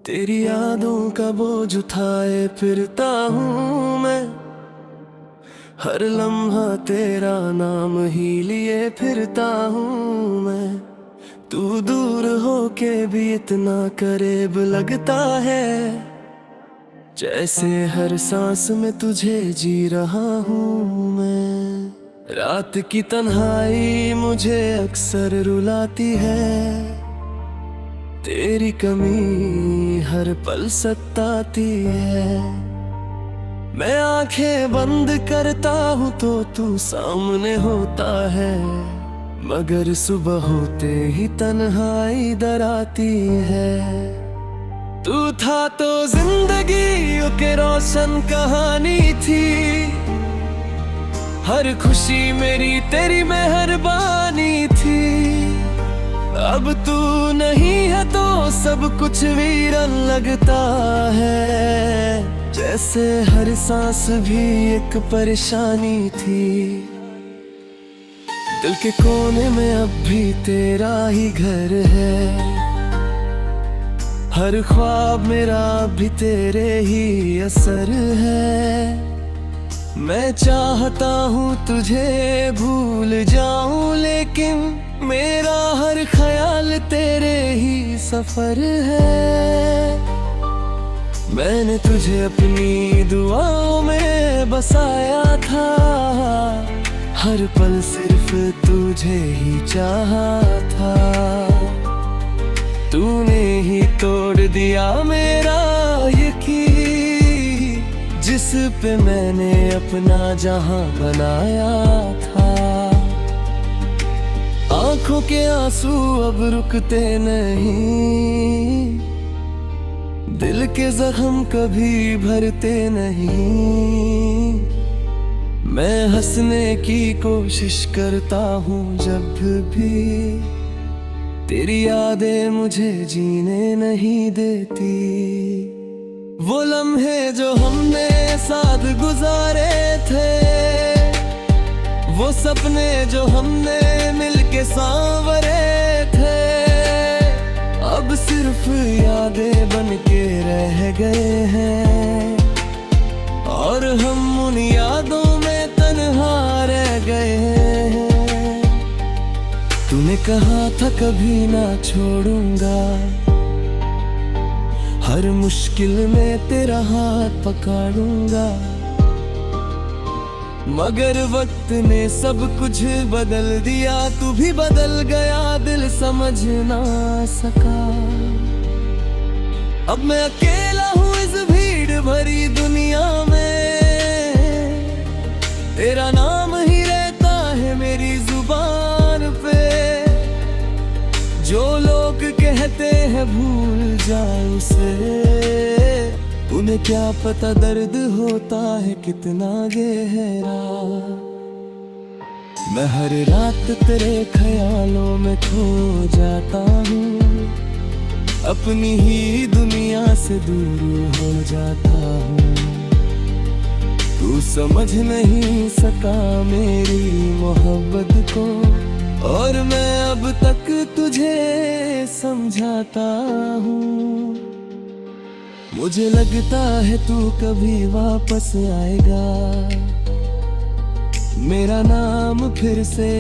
तेरी यादों का बोझ उठाए फिरता हूँ मैं। हर लम्हा तेरा नाम ही लिए फिरता हूँ मैं। तू दूर होके भी इतना करीब लगता है, जैसे हर सांस में तुझे जी रहा हूँ मैं। रात की तन्हाई मुझे अक्सर रुलाती है, तेरी कमी हर पल सताती है। मैं आंखें बंद करता हूँ तो तू सामने होता है, मगर सुबह होते ही तन्हाई डराती है। तू था तो जिंदगी के रोशन कहानी थी, हर खुशी मेरी तेरी मेहरबानी थी। अब तू नहीं है तो सब कुछ वीरन लगता है, जैसे हर सांस भी एक परेशानी थी। दिल के कोने में अब भी तेरा ही घर है, हर ख्वाब मेरा भी तेरे ही असर है। मैं चाहता हूँ तुझे भूल जाऊं, लेकिन मेरा हर ख्याल तेरे ही सफर है। मैंने तुझे अपनी दुआओं में बसाया था, हर पल सिर्फ तुझे ही चाहा था। तूने ही तोड़ दिया मेरा यकीन, जिस पे मैंने अपना जहां बनाया था। आंखों के आंसू अब रुकते नहीं, दिल के जख्म कभी भरते नहीं। मैं हंसने की कोशिश करता हूँ जब भी, तेरी यादें मुझे जीने नहीं देती। वो लम्हे जो हमने साथ गुजारे थे, वो सपने जो हमने मिलके सांवरे थे, अब सिर्फ यादें बन के रह गए हैं, और हम उन यादों में तन्हा रह गए हैं। तूने कहा था कभी ना छोड़ूंगा, हर मुश्किल में तेरा हाथ पकड़ूंगा, मगर वक्त ने सब कुछ बदल दिया। तू भी बदल गया, दिल समझ ना सका। अब मैं अकेला हूँ इस भीड़ भरी दुनिया में, तेरा नाम ही रहता है मेरी जुबान पे। जो लोग कहते हैं भूल जाए उसे, उन्हें क्या पता दर्द होता है कितना गहरा। मैं हर रात तेरे ख्यालों में खो जाता हूँ, अपनी ही दुनिया से दूर हो जाता हूँ। तू समझ नहीं सका मेरी मोहब्बत को, और मैं अब तक तुझे समझाता हूँ। मुझे लगता है तू कभी वापस आएगा, मेरा नाम फिर से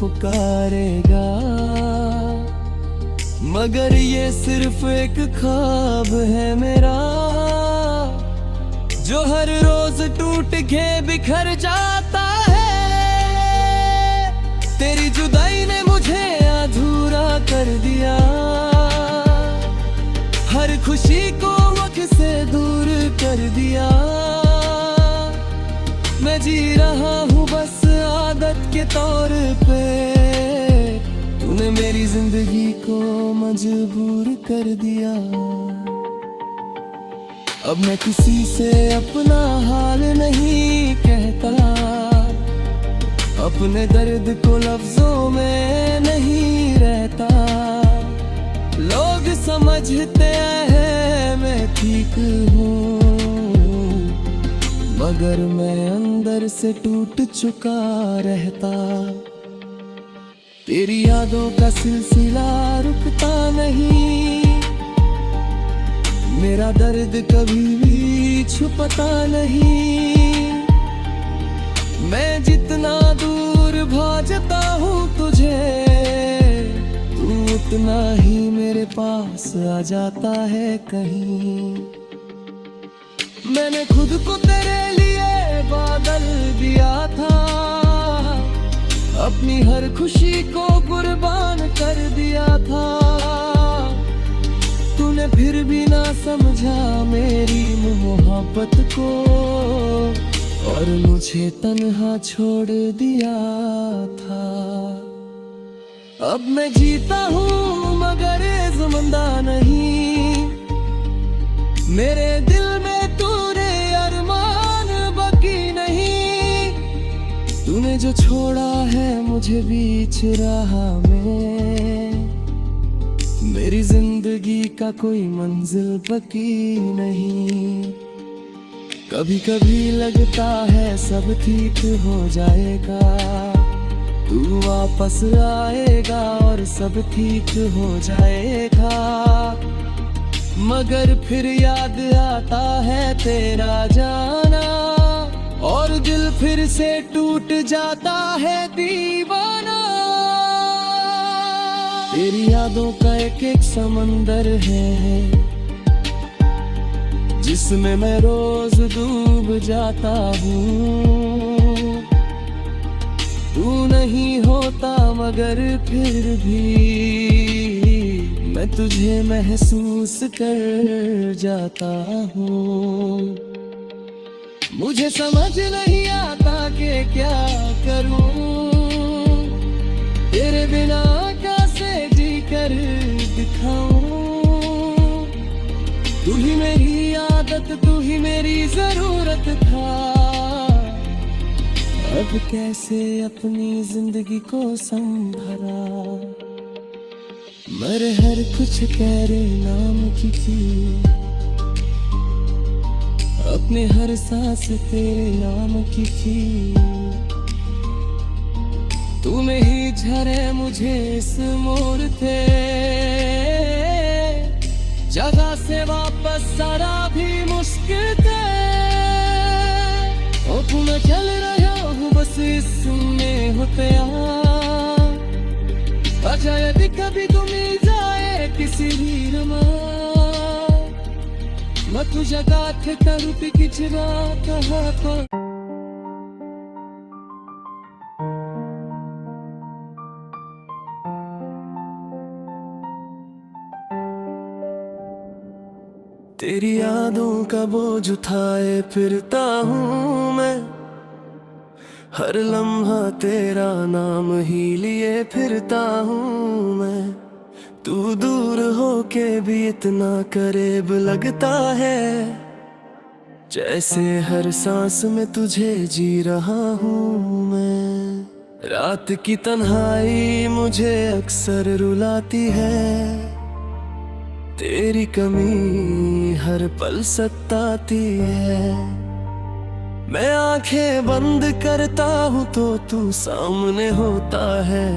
पुकारेगा, मगर ये सिर्फ एक ख्वाब है मेरा, जो हर रोज टूट के बिखर जाता है। तेरी जुदाई ने मुझे अधूरा कर दिया, हर खुशी को से दूर कर दिया। मैं जी रहा हूँ बस आदत के तौर पे, तूने मेरी जिंदगी को मजबूर कर दिया। अब मैं किसी से अपना हाल नहीं कहता, अपने दर्द को लफ्जों में नहीं रहता। लोग समझते हैं मैं ठीक हूँ, मगर मैं अंदर से टूट चुका रहता। तेरी यादों का सिलसिला रुकता नहीं, मेरा दर्द कभी भी छुपता नहीं। मैं जितना दूर भागता हूँ तुझे, तू उतना ही मेरे पास आ जाता है कहीं। मैंने खुद को तेरे लिए बादल दिया था, अपनी हर खुशी को कुर्बान कर दिया था। तूने फिर भी ना समझा मेरी मोहब्बत को, और मुझे तन्हा छोड़ दिया था। अब मैं जीता हूँ मगर ज़िंदा नहीं, मेरे दिल में तूने अरमान बाकी नहीं। तूने जो छोड़ा है मुझे बीच राह में, मेरी जिंदगी का कोई मंजिल बाकी नहीं। कभी कभी लगता है सब ठीक हो जाएगा, तू वापस आएगा और सब ठीक हो जाएगा। मगर फिर याद आता है तेरा जाना, और दिल फिर से टूट जाता है दीवाना। तेरी यादों का एक एक समंदर है, जिसमें मैं रोज डूब जाता हूँ। तू नहीं होता मगर फिर भी मैं तुझे महसूस कर जाता हूँ। मुझे समझ नहीं आता कि क्या करूँ, तेरे बिना कैसे जी कर दिखाऊं। तू ही मेरी आदत, तू ही मेरी जरूरत था। अब कैसे अपनी जिंदगी को संभरा, मर हर कुछ तेरे नाम की थी। अपने हर सांस तेरे नाम की थी। तूने ही झरे मुझे इस मोड़ थे, जगह से वापस आना भी मुश्किल थे। और तू मैं चल रहा हूँ बस इसमें होते अच्छा, यदि कभी तुम जाए किसी भी रमा, मैं तुझे गाठ करूँ किचरा कहाँ पर। तेरी यादों का बोझ उठाए फिरता हूँ मैं, हर लम्हा तेरा नाम ही लिए फिरता हूँ मैं। तू दूर होके भी इतना करीब लगता है, जैसे हर सांस में तुझे जी रहा हूँ मैं। रात की तन्हाई मुझे अक्सर रुलाती है, तेरी कमी हर पल सताती है। मैं आंखें बंद करता हूँ तो तू सामने होता है,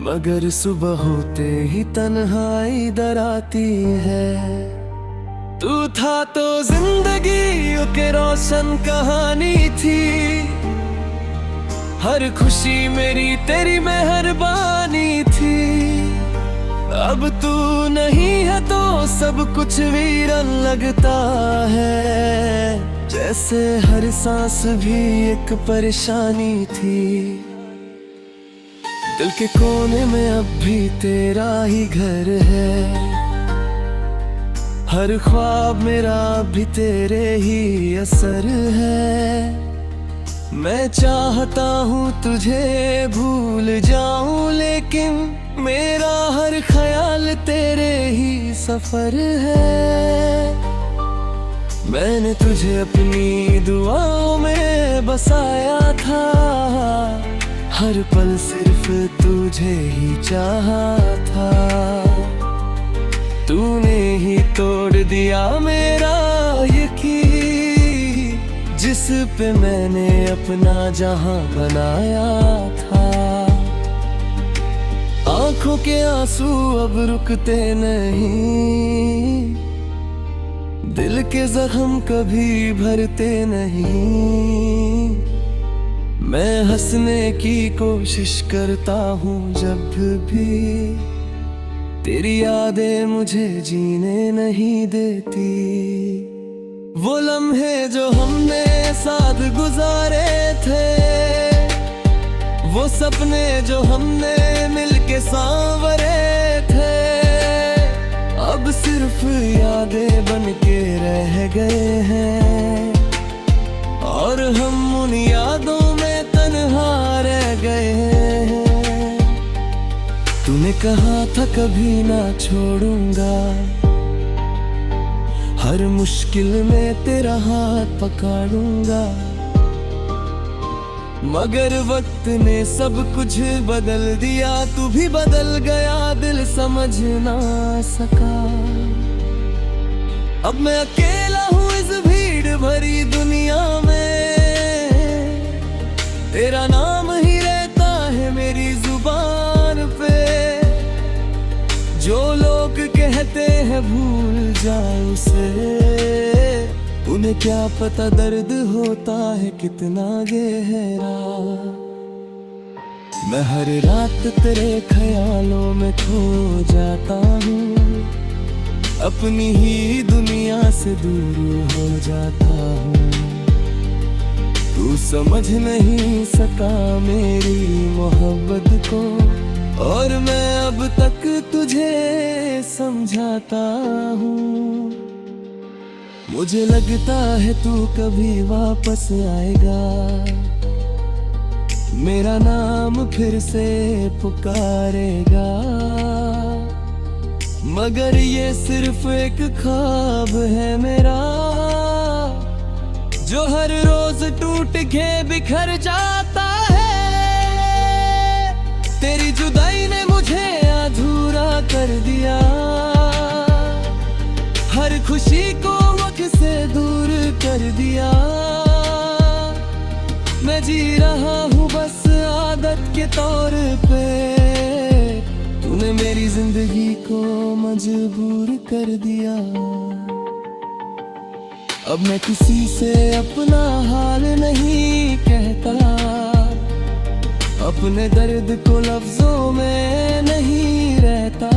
मगर सुबह होते ही तन्हाई डराती है। तू था तो जिंदगी के रोशन कहानी थी, हर खुशी मेरी तेरी मेहरबानी थी। अब तू नहीं है तो सब कुछ वीरन लगता है, जैसे हर सांस भी एक परेशानी थी। दिल के कोने में अब भी तेरा ही घर है, हर ख्वाब मेरा भी तेरे ही असर है। मैं चाहता हूँ तुझे भूल जाऊं, लेकिन मेरा हर ख्याल तेरे ही सफर है। मैंने तुझे अपनी दुआओं में बसाया था, हर पल सिर्फ तुझे ही चाहा था। तूने ही तोड़ दिया मेरा यकीन, जिस पे मैंने अपना जहां बनाया था। आंखों के आंसू अब रुकते नहीं, दिल के जख्म कभी भरते नहीं, मैं हंसने की कोशिश करता हूँ जब भी तेरी यादें मुझे जीने नहीं देती। वो लम्हे जो हमने साथ गुजारे थे, वो सपने जो हमने मिलके सांवरे थे, अब सिर्फ यादें बन के रह गए हैं और हम उन यादों में तन्हा रह गए हैं। तूने कहा था कभी ना छोड़ूंगा, हर मुश्किल में तेरा हाथ पकड़ूंगा, मगर वक्त ने सब कुछ बदल दिया। तू भी बदल गया, दिल समझ ना सका। अब मैं अकेला हूँ इस भीड़ भरी दुनिया में, तेरा नाम ही रहता है मेरी जुबान पे। जो लोग कहते हैं भूल जाओ उसे, उन्हें क्या पता दर्द होता है कितना गहरा। मैं हर रात तेरे ख्यालों में खो जाता हूँ, अपनी ही दुनिया से दूर हो जाता हूँ। तू समझ नहीं सका मेरी मोहब्बत को, और मैं अब तक तुझे समझाता हूँ। मुझे लगता है तू कभी वापस आएगा, मेरा नाम फिर से पुकारेगा, मगर ये सिर्फ एक ख्वाब है मेरा, जो हर रोज टूट के बिखर जाता है। तेरी जुदाई ने मुझे अधूरा कर दिया, हर खुशी को वक्त से दूर कर दिया। मैं जी रहा हूँ बस आदत के तौर पे, तूने मेरी जिंदगी को मजबूर कर दिया। अब मैं किसी से अपना हाल नहीं कहता, अपने दर्द को लफ्जों में नहीं रहता।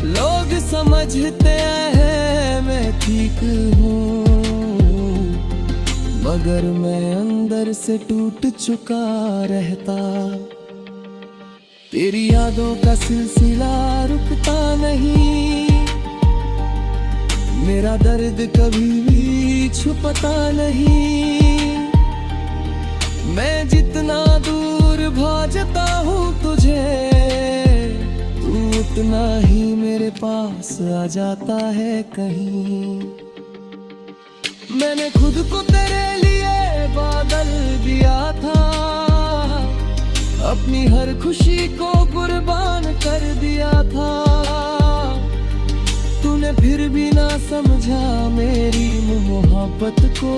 लोग समझते हैं मैं ठीक हूँ, मगर मैं अंदर से टूट चुका रहता। तेरी यादों का सिलसिला रुकता नहीं, मेरा दर्द कभी भी छुपता नहीं। मैं जितना दूर भागता हूँ तुझे, तू उतना ही मेरे पास आ जाता है कहीं। मैंने खुद को तेरे लिए बादल दिया था, अपनी हर खुशी को कुर्बान कर दिया था। तूने फिर भी ना समझा मेरी मोहब्बत को,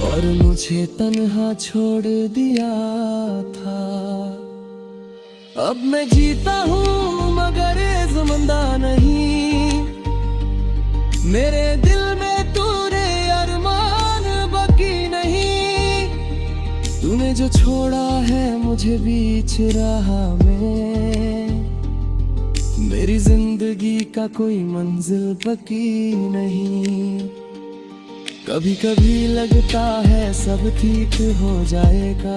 और मुझे तन्हा छोड़ दिया था। अब मैं जीता हूँ मगर ज़िंदा नहीं, मेरे दिल में तूने अरमान बाकी नहीं। तूने जो छोड़ा है मुझे बीच राह में, मेरी जिंदगी का कोई मंजिल बाकी नहीं। कभी कभी लगता है सब ठीक हो जाएगा,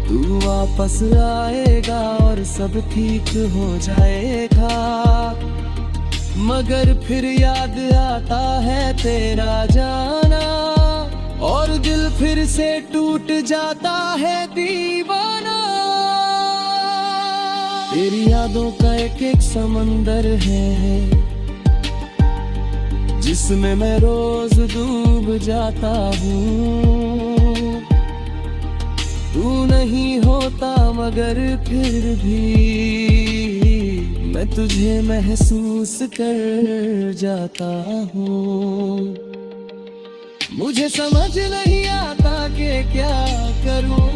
तू वापस आएगा और सब ठीक हो जाएगा, मगर फिर याद आता है तेरा जाना, और दिल फिर से टूट जाता है दीवाना। तेरी यादों का एक एक समंदर है, जिसमें मैं रोज डूब जाता हूँ। तू नहीं होता मगर फिर भी मैं तुझे महसूस कर जाता हूँ। मुझे समझ नहीं आता कि क्या करूँ,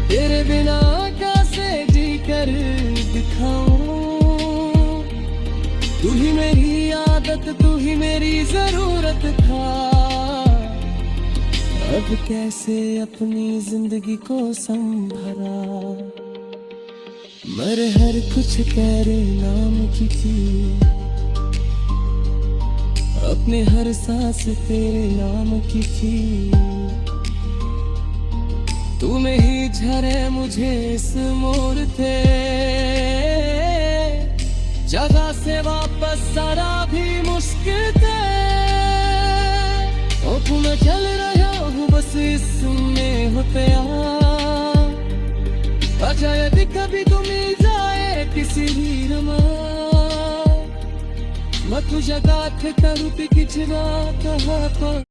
तेरे बिना कैसे जी कर दिखाऊं। तू ही सतत तू ही मेरी जरूरत था। अब कैसे अपनी जिंदगी को संभरा, मर हर कुछ तेरे नाम की थी, अपने हर सांस तेरे नाम की थी। तू में ही झरे मुझे इस मोड़ थे, जगह से वापस सारा भी मुश्किल थे। तो मैं चल रहा हूँ बस इसमें हो प्यार, अच्छा यदि कभी तू मिल जाए किसी भी रमा, मैं तुझ्या गाठ करू किचना कहा